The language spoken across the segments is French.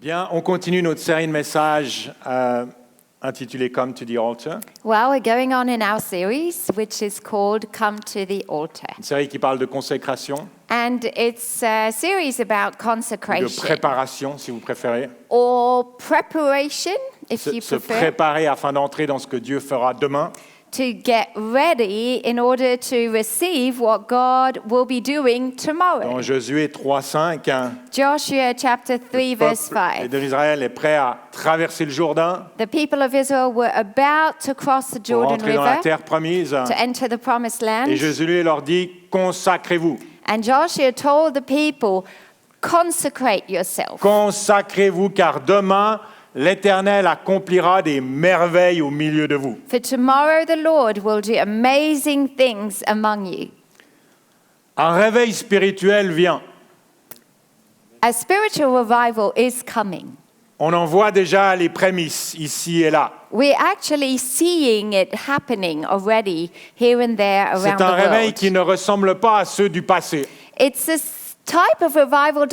Bien, on continue notre série de messages intitulée Come to the Altar. Well, we're going on in our series, which is called Come to the Altar. Une série qui parle de consécration, And it's a series about de consecration préparation, si vous préférez. or preparation, if you Se prefer, préparer afin d'entrer dans ce que Dieu fera demain. to get ready in order to receive what God will be doing Dans tomorrow. Josué 3:5, Joshua chapter 3, verse le 5. peuple d'Israël est prêt à traverser le Jourdain The people of Israel were about to cross the pour Jordan entrer dans la River terre promise. to enter the promised Et land. Josué leur dit, consacrez-vous. And Joshua told the people, consecrate yourself. Consacrez-vous car demain, l'Éternel accomplira des merveilles au milieu de vous. For tomorrow the Lord will do amazing things among you. Un réveil spirituel vient. A spiritual revival is coming. On en voit déjà les prémices ici et là. We're actually seeing it happening already here and there around C'est the un réveil world. qui ne ressemble pas à ceux du passé. It's a type of revival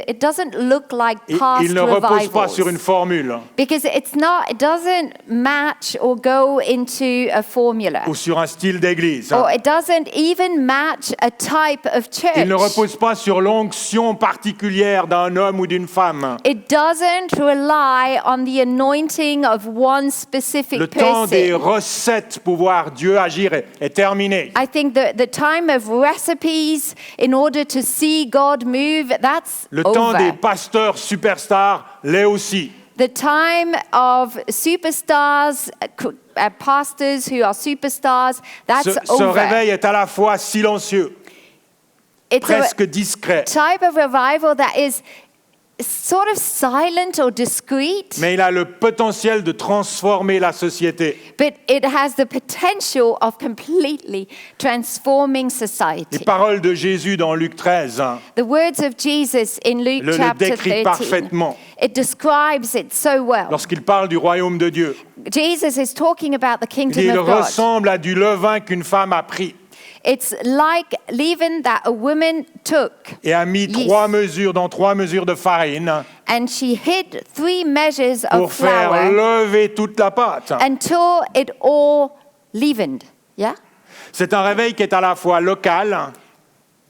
it doesn't look like past Il ne repose pas sur une revivals formule because it doesn't match or go into a formula. ou sur un style d'église. Or it doesn't even match a type of Il ne church. repose pas sur l'onction particulière d'un homme ou d'une femme. It doesn't rely on the anointing of one specific Le temps des person. recettes pour voir Dieu agir est terminé. I think the time of recipes in order to see God move, that's Le temps des over. pasteurs superstars l'est aussi. The time of superstars, pastors who are superstars, that's Ce over. réveil est à la fois silencieux, It's presque discret, a type of revival that is sort of silent or discreet, mais il a le potentiel de transformer la société. but it has the potential of completely transforming Les society. paroles de Jésus dans Luc 13 The words of Jesus in Luke le chapter décrivent 13, parfaitement it describes it so well. lorsqu'il parle du royaume de Dieu. Jesus is talking about the Il dit, kingdom il of God. ressemble à du levain qu'une femme a pris It's like leaven that a woman took, et a mis Yeast. 3 mesures dans 3 mesures de farine and she hid 3 measures pour of faire flour lever toute la pâte. until it all leavened. Yeah? C'est un réveil qui est à la fois local,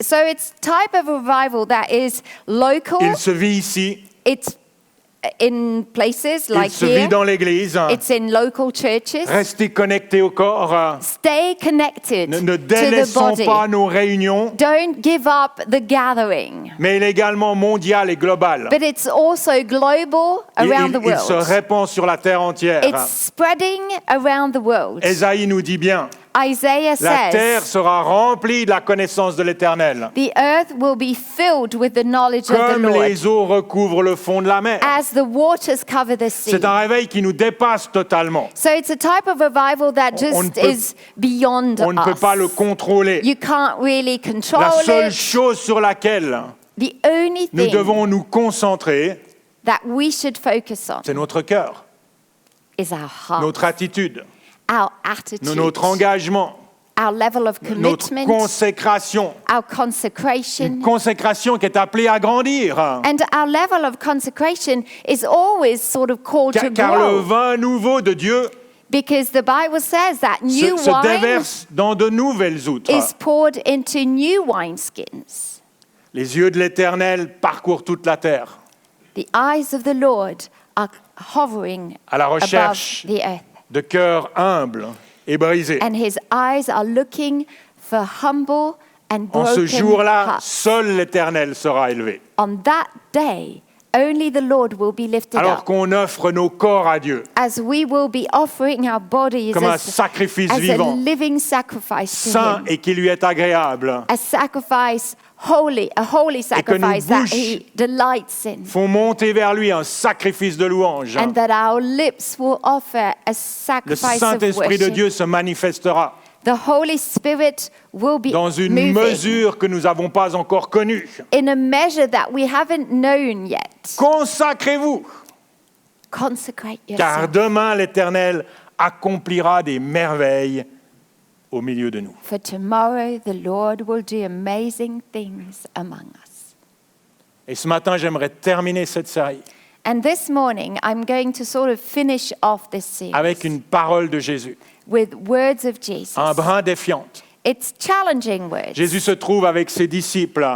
So it's type of revival that is local. il se vit ici, It's in places il like se here. vit dans l'église. It's in local churches. Restez connectés au corps. Stay connected Ne to the délaissons body. pas nos réunions, Don't give up the gathering. mais il est également mondial et global. But it's also global around the Il se world. répand sur la terre entière. It's spreading around the world. Ésaïe nous dit bien, Isaiah la terre says, sera remplie de la connaissance de l'Éternel, the earth will be filled with the knowledge of the comme Lord, les eaux recouvrent le fond de la mer. as the waters cover the sea. C'est un réveil qui nous dépasse totalement. So it's a type of revival that On ne just peut- is beyond On ne peut us. pas le contrôler. You can't really La control seule it. chose sur laquelle The only nous thing devons nous concentrer, that we should focus on c'est notre cœur, is our heart, notre attitude, our attitude, notre engagement, our level of notre commitment, consécration. our consecration. Une consécration qui est appelée à grandir. And our level of consecration is always sort of called to Car le grow. vin nouveau de Dieu Because the Bible says that new se wine déverse dans de nouvelles outres. is poured into new wineskins. Les yeux de l'Éternel parcourent toute la terre The eyes of the Lord are hovering à la above recherche the earth. de cœurs humbles et brisés. And his eyes are looking for humble and En ce broken jour-là, hearts. seul l'Éternel sera élevé. On that day, only the Lord will be lifted Alors up. qu'on offre nos corps à Dieu As we will be offering our bodies comme un as sacrifice a vivant, living sacrifice to saint him. et qui lui est agréable, A sacrifice, a holy que nos sacrifice that bouches he delights in. font monter vers lui un sacrifice de louange. And that our lips will offer a Le sacrifice of Saint-Esprit de worship. Dieu se manifestera The Holy Spirit will be dans une moving mesure que nous n'avons pas encore connue. in a measure that we haven't known yet. Consacrez-vous, Consecrate car yourself. demain l'Éternel accomplira des merveilles au milieu de nous. For tomorrow the Lord will do amazing things among us. Et ce matin, j'aimerais terminer cette série And this morning, I'm going to sort of finish off this series avec une parole de Jésus, with words of Jesus. un brin défiante. It's challenging words. Jésus se trouve avec ses disciples.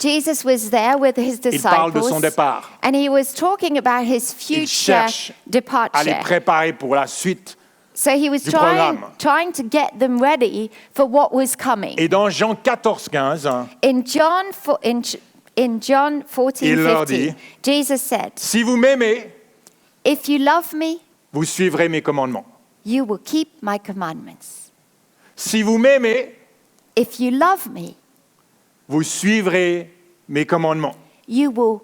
Jesus was there with his Il parle de son disciples, départ. and he was talking about his Il future cherche à les departure. préparer pour la suite. So he was du programme. trying to get them ready for what was coming. Et dans Jean 14, 15, In John 14, Il leur 15, dit, Jesus said, si vous m'aimez, "If you love me, vous suivrez mes commandements. you will keep my commandments. Si vous m'aimez, If you love me, vous suivrez mes commandements. you will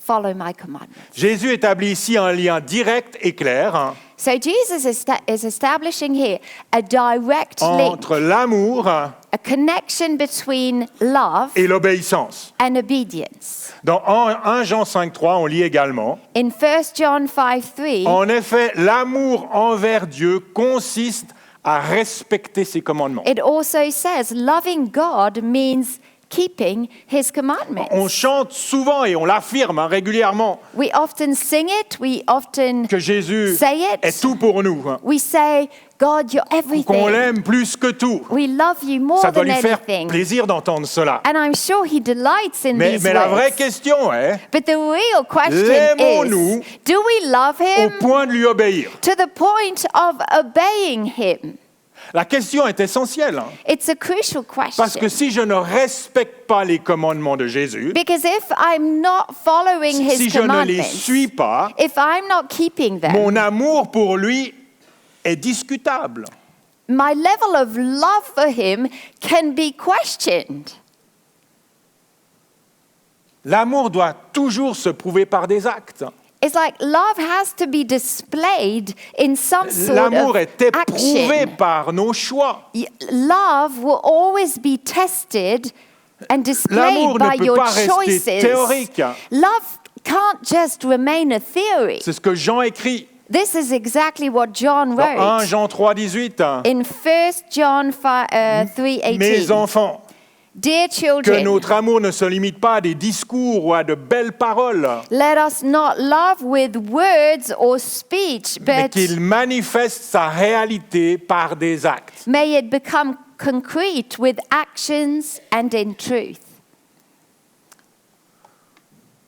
follow my commandments." Jésus établit ici un lien direct et clair So Jesus is establishing here a direct link, entre l'amour a connection between love et l'obéissance. and obedience. Dans 1 Jean 5,3, on lit également, In 1 John 5:3, en effet, l'amour envers Dieu consiste à respecter ses commandements. it also says loving God means keeping his commandments. On chante souvent et on l'affirme régulièrement We often sing it, we often que Jésus say it. est tout pour nous, We say, God, you're qu'on everything. l'aime plus que tout. We love you more Ça doit than lui faire anything. plaisir d'entendre cela. And I'm sure he delights in Mais these la vraie words. question est, But the real question l'aimons-nous is, do we love au him point de lui obéir? to the point of obeying him? La question est essentielle, It's a crucial question. parce que si je ne respecte pas les commandements de Jésus, Because if I'm not following his si je ne les commandments, suis pas, if I'm not keeping them, mon amour pour lui est discutable. my level of love for him can be questioned. L'amour doit toujours se prouver par des actes. It's like love has to be displayed in some sort L'amour of est éprouvé action. par nos choix. Love will always be tested and displayed L'amour ne by peut your pas rester choices. théorique. Love can't just remain a theory. C'est ce que Jean écrit This is exactly what John dans 1 wrote Jean 3, 18. in 1 John 3:18. Mes enfants, Dear que children, notre amour ne se limite pas à des discours ou à de belles paroles, let us not love with words or speech, mais but qu'il manifeste sa réalité par des actes. may it become concrete with actions and in truth.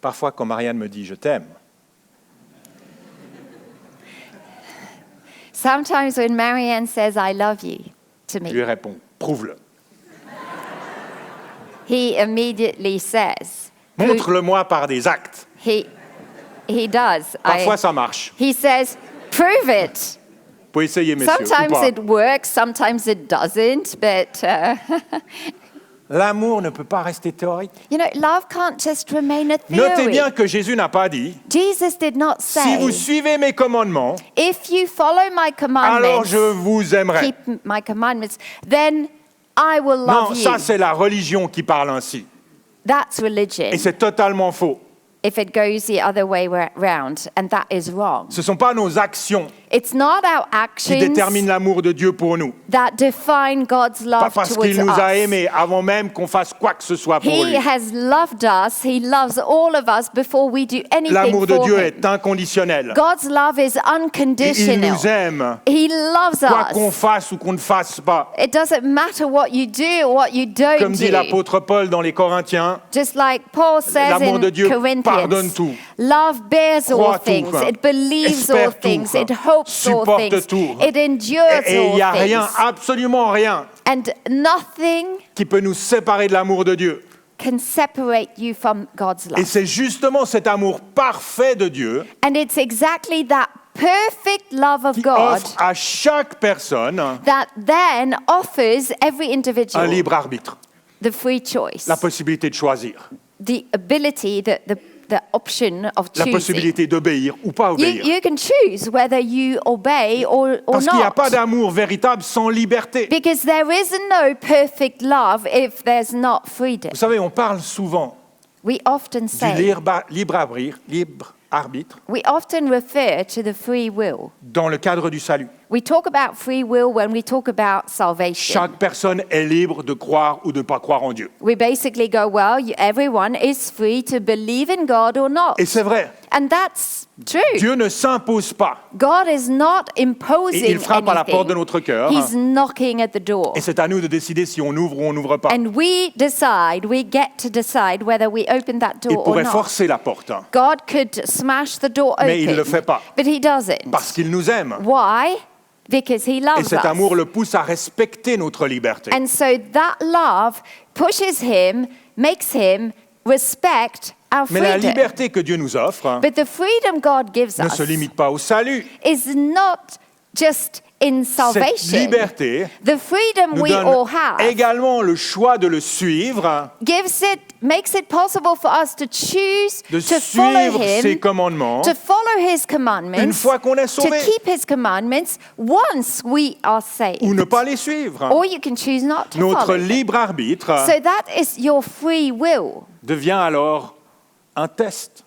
Parfois, quand Marianne me dit « je t'aime », Sometimes when Marianne says, I love you to je lui me, réponds « prouve-le, he immediately says, montre-le-moi par des actes ». he does. Parfois, ça marche. He says, prove it. Vous pouvez essayer, messieurs, ou Sometimes pas. it works, sometimes it doesn't, but L'amour ne peut pas rester théorique. you know, love can't just remain a Notez theory. bien que Jésus n'a pas dit Jesus did not « si vous say, suivez mes commandements, if you follow my alors commandments, je vous aimerai ». keep my commandments, then I will Non, love ça you. c'est la religion qui parle ainsi. That's religion. Et c'est totalement faux. If it goes the other way round, and that is wrong. Ce ne sont pas nos actions It's not our qui actions déterminent l'amour de Dieu pour nous. that define God's Pas love parce towards qu'il nous a us. aimés avant même qu'on fasse quoi que ce soit pour He lui. has loved us. He loves all of us before we do anything L'amour de for Dieu him. est inconditionnel. God's love is Et il unconditional. nous aime, He loves quoi qu'on us. fasse ou qu'on ne fasse pas. It doesn't matter what you do or what you don't Comme dit do. l'apôtre Paul dans les Corinthiens, Just like Paul says l'amour in de Dieu pardonne Corinthians, tout. love bears all Croit tout, things, quoi. it believes all Espère tout, things, quoi. it hopes all Supporte things, tout. it endures Et il n'y a all rien, things. absolument rien, And nothing qui peut nous séparer de l'amour de Dieu. can separate you from God's Et love. c'est justement cet amour parfait de Dieu And it's exactly that perfect love of qui God offre à chaque personne that then offers every un individual libre arbitre, the free choice, la possibilité de choisir, the ability, the option of la choosing. possibilité d'obéir ou pas You, obéir. you can choose whether you obey or Parce qu'il n'y a not. pas d'amour véritable sans liberté. Because there is no perfect love if there's not freedom. Vous savez, on parle souvent We often du say, libre arbitre we often refer to the free will dans le cadre du salut. We talk about free will when we talk about salvation. Chaque personne est libre de croire ou de ne pas croire en Dieu. We basically go, well, everyone is free to believe in God or not. Et c'est vrai, And that's true. Dieu ne s'impose pas. God is not Et imposing il frappe à la porte de anything. notre cœur. He's knocking at the door. Et c'est à nous de décider si on ouvre ou on n'ouvre pas. And we get to decide whether we open that Il door or pourrait not. forcer la porte, God could smash the door mais il ne le open, fait pas. but he doesn't. Parce qu'il nous aime. Why? Because he Et loves cet amour us. le pousse à respecter notre liberté. And so that love pushes him, makes him respect our Mais la freedom. liberté que Dieu nous offre But the freedom God gives ne us se limite pas au salut. is not just in Cette salvation. liberté The freedom nous we all donne have également le choix de le suivre, makes it possible for us to choose de to follow suivre ses him, commandements to follow his une commandments, fois qu'on est to sauvé, keep his commandments once we are saved. ou ne pas les suivre. Or you can choose not to Notre follow. libre arbitre So that is your free will. devient alors un test,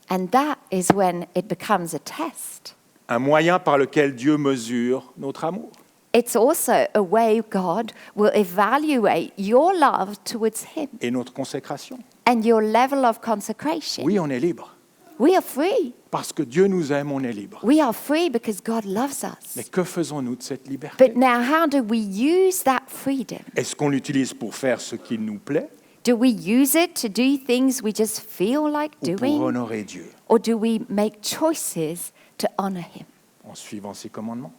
And that is when it becomes a test. un moyen par lequel Dieu mesure notre amour. It's also a way God will evaluate your love towards him Et notre consécration. and your level of consecration. Oui, on est libre. We are free. Parce que Dieu nous aime, on est libre. We are free because God loves us. Mais que faisons-nous de cette liberté? But now, how do we use that freedom? Est-ce qu'on l'utilise pour faire ce qui nous plaît Do we use it to do things we just feel like ou pour doing? honorer Dieu Or do we make choices to honor him en suivant ses commandements?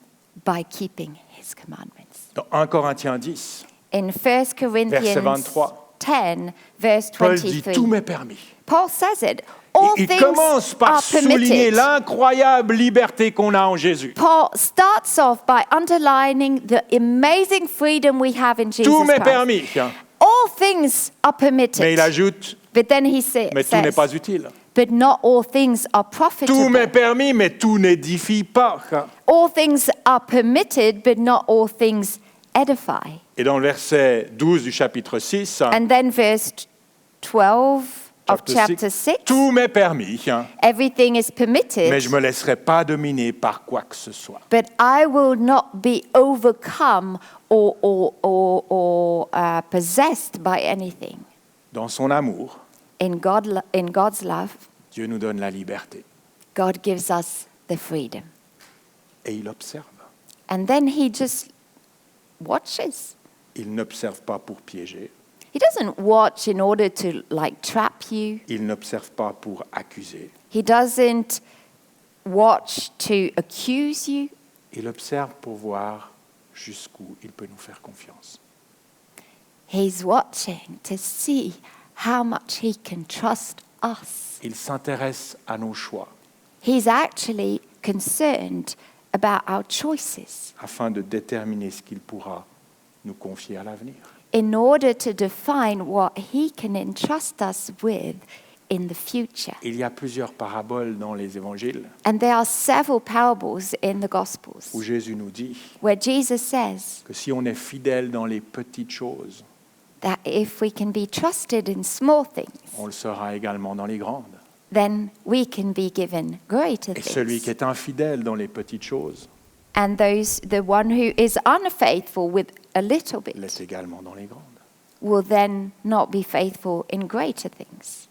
by keeping his commandments? Dans 1 Corinthiens 10, In 1 Corinthians 23. 10, verse Paul dit « 23, tout m'est permis ». Paul says it. All Il things commence par are souligner permitted. l'incroyable liberté qu'on a en Jésus. Paul starts off by underlining the amazing freedom we have in Jesus Tout m'est Christ. permis. All things are permitted. Mais il ajoute But then he « mais tout n'est says, pas utile ». but not all things are Tout profitable. m'est permis, mais tout n'édifie pas. All things are permitted, but not all things edify. Et dans le verset 12 du chapitre 6, And then verse 12 of chapter 6, tout m'est permis, everything is permitted, mais je ne me laisserai pas dominer par quoi que ce soit. but I will not be overcome or possessed by anything. Dans son amour, In God's love, Dieu nous donne la liberté God gives us the freedom. et il observe. And then he just watches. Il n'observe pas pour piéger, He doesn't watch in order to trap you. il n'observe pas pour accuser, He doesn't watch to accuse you. il observe pour voir jusqu'où il peut nous faire confiance. He's watching to see how much he can trust us. Il s'intéresse à nos choix He's actually concerned about our choices afin de déterminer ce qu'il pourra nous confier à l'avenir. in order to define what he can entrust us with in the future. Il y a plusieurs paraboles dans les évangiles And there are several parables in the Gospels où Jésus nous dit where Jesus says que si on est fidèle dans les petites choses, that if we can be trusted in small things, on le sera également dans les grandes. then we can be given greater Et celui qui things. est infidèle dans les petites choses And the one who is unfaithful with a little bit l'est également dans les grandes. will then not be faithful in greater things.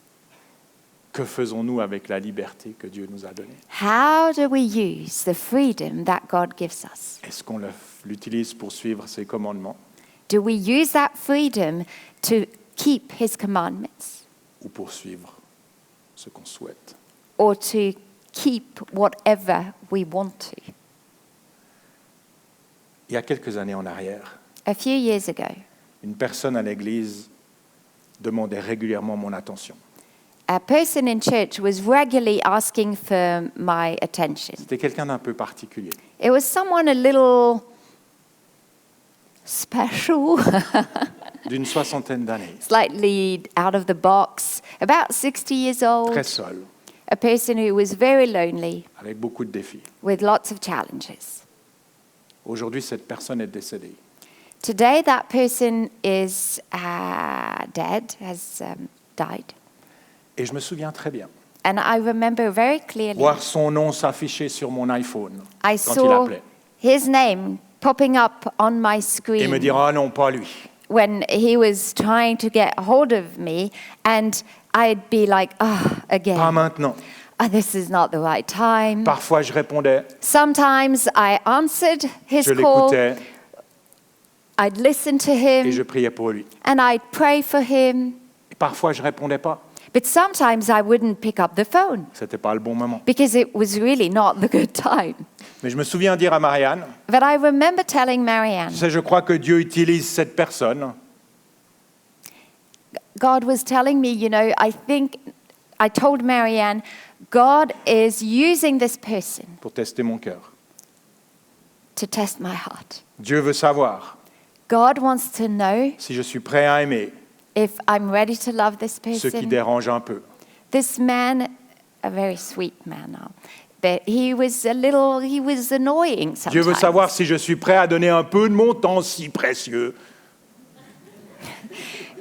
Que faisons-nous avec la liberté que Dieu nous a donnée? How do we use the freedom that God gives us? Est-ce qu'on l'utilise pour suivre ses commandements Do we use that freedom to keep his commandments ou pour suivre ce qu'on souhaite? or to keep whatever we want to? Il y a quelques années en arrière, A few years ago, une personne à l'église demandait régulièrement mon attention. a person in church was regularly asking for my attention. C'était quelqu'un d'un peu particulier. It was someone a little special, D'une soixantaine d'années, slightly out of the box, about 60 years old, très seul, a person who was very lonely avec beaucoup de défis. with lots of challenges. Aujourd'hui, cette personne est décédée. Today, that person is dead, has died. Et je me souviens très bien, And I remember very clearly, voir son nom s'afficher sur mon iPhone I quand il saw appelait. his name popping up on my et me screen dire « Ah non, pas lui when he was trying to get hold of me, and I'd be like, pas again, maintenant ». this is not the right time. Parfois, je répondais, Sometimes I answered his je call, l'écoutais I'd listen to et je him, priais pour lui. and I'd pray for him. Et parfois, je répondais pas. But sometimes I wouldn't pick up the phone C'était pas le bon moment. because it was really not the good time. Mais je me souviens dire à Marianne, But I remember telling Marianne, tu sais, je crois que Dieu utilise cette personne God was telling me, I told Marianne, God is using this person pour tester mon cœur. to test my heart. Dieu veut savoir God wants to know si je suis prêt à aimer if I'm ready to love this ce qui person. dérange un peu. This man, a very sweet man now, but he was annoying Dieu veut sometimes. savoir si je suis prêt à donner un peu de mon temps si précieux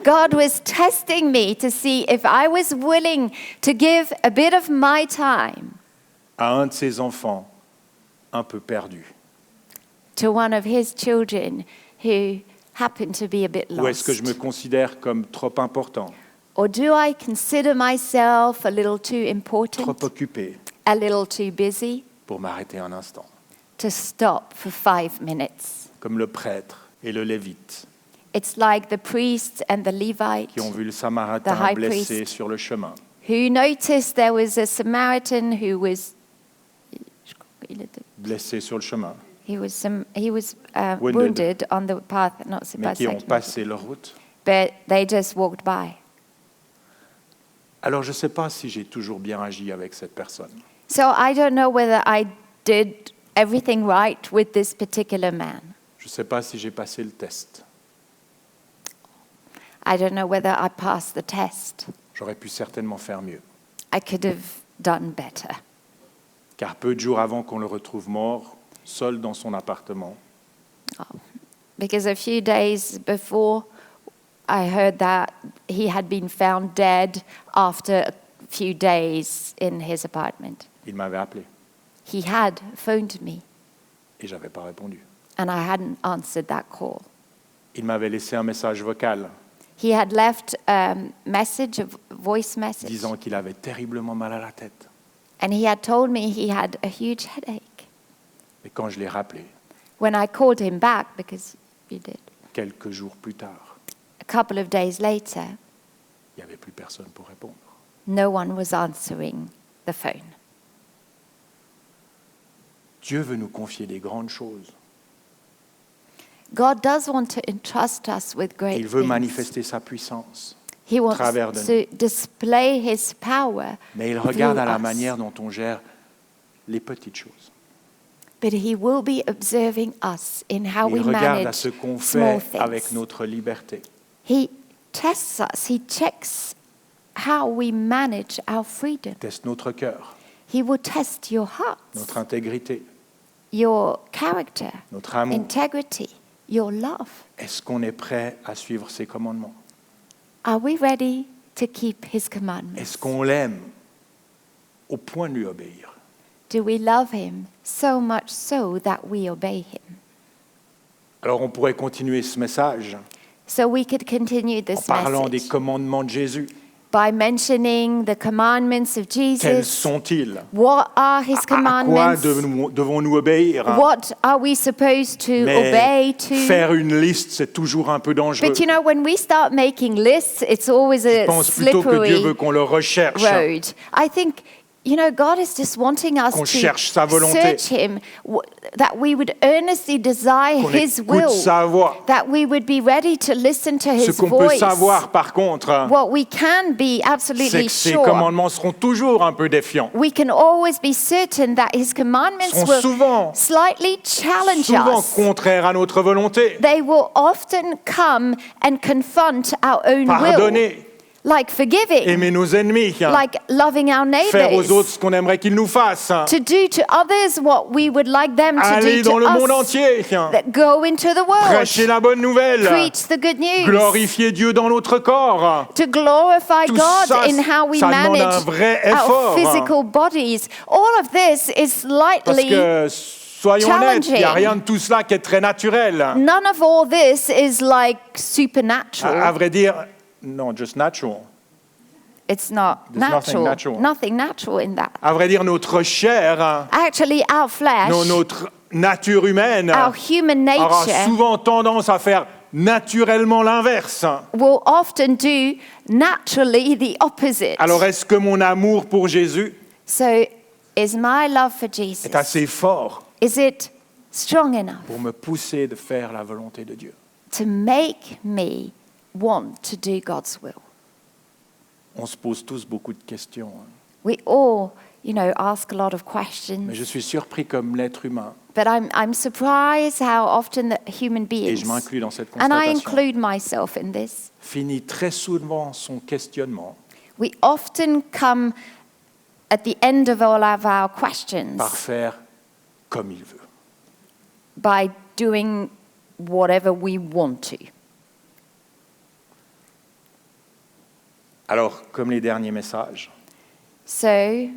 God was testing me to see if I was willing to give a bit of my time à un de ses enfants un peu perdu. to one of his children who happened to be a bit Ou est-ce que je me lost. considère comme trop important, Or do I consider myself a little too important, trop occupé a little too busy pour m'arrêter un instant, to stop for 5 minutes? comme le prêtre et le lévite It's like the priest and the Levite qui ont vu le Samaritain The high blessé priest. sur le chemin. who noticed there was a Samaritan who was Blessé sur le chemin, wounded on the path, not mais qui ont by passé leur route. but they just walked by. Alors je ne sais pas si j'ai toujours bien agi avec cette personne. So I don't know whether I did everything right with this particular man. Je ne sais pas si j'ai passé le test. I don't know whether I passed the test. J'aurais pu certainement faire mieux. I could have done better. Car peu de jours avant qu'on le retrouve mort, seul dans son appartement, Because a few days before, I heard that he had been found dead after a few days in his apartment. il m'avait appelé He had phoned me, et je n'avais pas répondu. and I hadn't answered that call. Il m'avait laissé un message vocal He had left a message, a voice message, disant qu'il avait terriblement mal à la tête. and he had told me he had a huge headache. Et quand je l'ai rappelé, When I called him back, because he did, quelques jours plus tard, a couple of days later, il n'y avait plus personne pour répondre. no one was answering the phone. Dieu veut nous confier des grandes choses. God does want to entrust us with Et great il veut things. manifester sa puissance. He wants travers de to display his power, Mais il regarde à la us. manière dont on gère les petites choses. but he will be observing us in how we Il regarde à manage ce qu'on small fait avec things. notre liberté. He tests us. He checks how we manage our freedom. Teste notre cœur, He will test your heart, notre intégrité, your character, notre amour. integrity, your love. Est-ce qu'on est prêt à suivre ses commandements? Are we ready to keep his commandments? Est-ce qu'on l'aime au point de lui obéir? Do we love him so much so that we obey him? Alors on pourrait continuer ce message So we could continue en this parlant des message commandements de Jésus. by mentioning the commandments of Quels Jesus. sont-ils? What are his À quoi commandments? devons-nous obéir? What are we supposed to Mais obey to? faire une liste, c'est toujours un peu dangereux. But when we start making lists, it's always Je a pense plutôt que Dieu veut slippery qu'on le recherche, road. I think, God is just wanting us qu'on to cherche sa volonté, search him, that we would earnestly desire qu'on his écoute will, sa voix. that we would be ready to listen to Ce his qu'on peut voice. savoir, par contre, What we can be c'est absolutely que ces sure, commandements seront toujours un peu défiants. we can always be certain that his commandments Seront will souvent slightly challenge souvent us. contraires à notre volonté. They will often come and confront our own will, Pardonner, like forgiving, aimer nos ennemis, like loving our faire aux neighbors, autres ce qu'on aimerait qu'ils nous fassent, to do to others what we would like them to aller do dans le to monde us, entier, that go into the world, prêcher la bonne nouvelle, preach the good news, glorifier Dieu dans notre corps. to glorify Tout God ça, in how we ça demande un manage vrai our effort. physical bodies. All of this is Parce slightly que Soyons honnêtes, il n'y a challenging. rien de tout cela qui est très naturel. None of all this is like À supernatural. vrai dire, non, just natural. It's not There's nothing natural. natural. Nothing natural in that. À vrai dire, notre chair, Actually, our flesh, notre nature humaine our human aura nature souvent tendance à faire naturellement l'inverse. will often do naturally the opposite. Alors, est-ce que mon amour pour Jésus So, is my love for Jesus, est assez fort is it strong enough pour me pousser de faire la volonté de Dieu? to make me want to do God's will? On se pose tous beaucoup de questions. We all, ask a lot of Mais questions. je suis surpris comme l'être humain, But I'm surprised how often the human et je beings, m'inclus dans cette and I constatation, include myself in this, finit très souvent son questionnement we often come at the end of all of our questions par faire comme il veut. by doing whatever we want to. Alors, comme les derniers messages, So,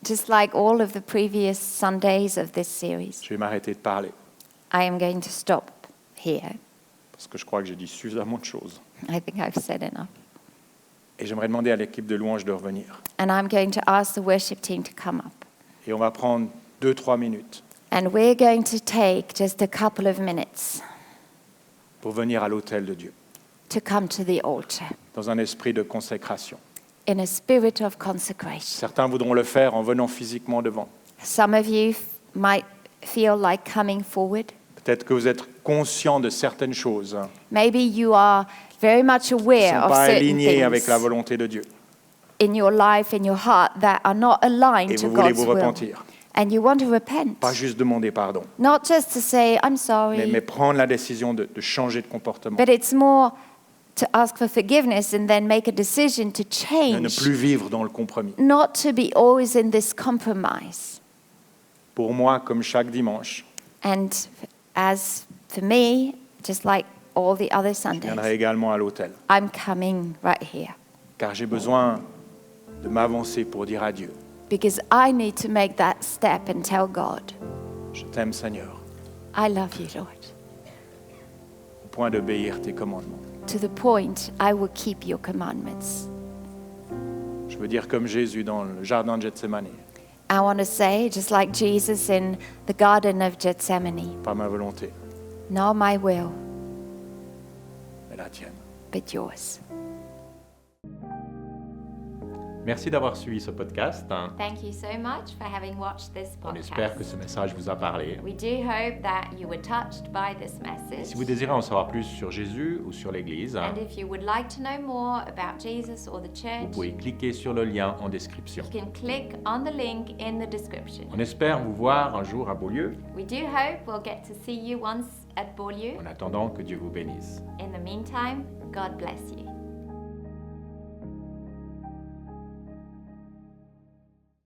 just like all of the previous Sundays of this series, je vais m'arrêter de parler, I am going to stop here. parce que je crois que j'ai dit suffisamment de choses. I think I've said enough. Et j'aimerais demander à l'équipe de louange de revenir. And I'm going to ask the worship team to come up. Et on va prendre 2-3 minutes And we're going to take just a couple of minutes pour venir à l'autel de Dieu, to come to the altar dans un esprit de consécration. in a spirit of consecration. Certains voudront le faire en venant physiquement devant. Some of you might feel like coming forward. Peut-être que vous êtes conscient de certaines choses Maybe you are very much qui ne aware sont of pas certain alignées avec things la volonté de Dieu. in your life, in your heart, that are not aligned Et to vous voulez God's vous will. repentir. And you want to repent. Pas juste demander pardon, Not just to say, I'm sorry, mais prendre la décision de changer de comportement, but it's more to ask for forgiveness and then make a decision to de ne change, plus vivre dans le compromis. not to be always in this compromise. Pour moi, comme chaque dimanche, And as for me, just like all the other je viendrai Sundays, également à l'autel, I'm coming right here car j'ai besoin de m'avancer pour dire à Dieu, because I need to make that step and tell God, je t'aime Seigneur, I love you, Lord, au point d'obéir tes commandements. to the point I will keep your commandments. Je veux dire comme Jésus dans le jardin de Gethsemane, I want to say, just like Jesus in the Garden of Gethsemane, pas ma volonté, not my will, mais la tienne. but yours. Merci d'avoir suivi ce podcast. Thank you so much for having watched this On espère que podcast. ce message vous a parlé. We do hope that you were touched by this message. Si vous désirez en savoir plus sur Jésus ou sur l'Église, And if you would like to know more about Jesus or the vous church, pouvez cliquer sur le lien en description. you can click on the link in the description. On espère vous voir un jour à Beaulieu. We do hope we'll get to see you once at Beaulieu. En attendant, que Dieu vous bénisse. In the meantime, God bless you.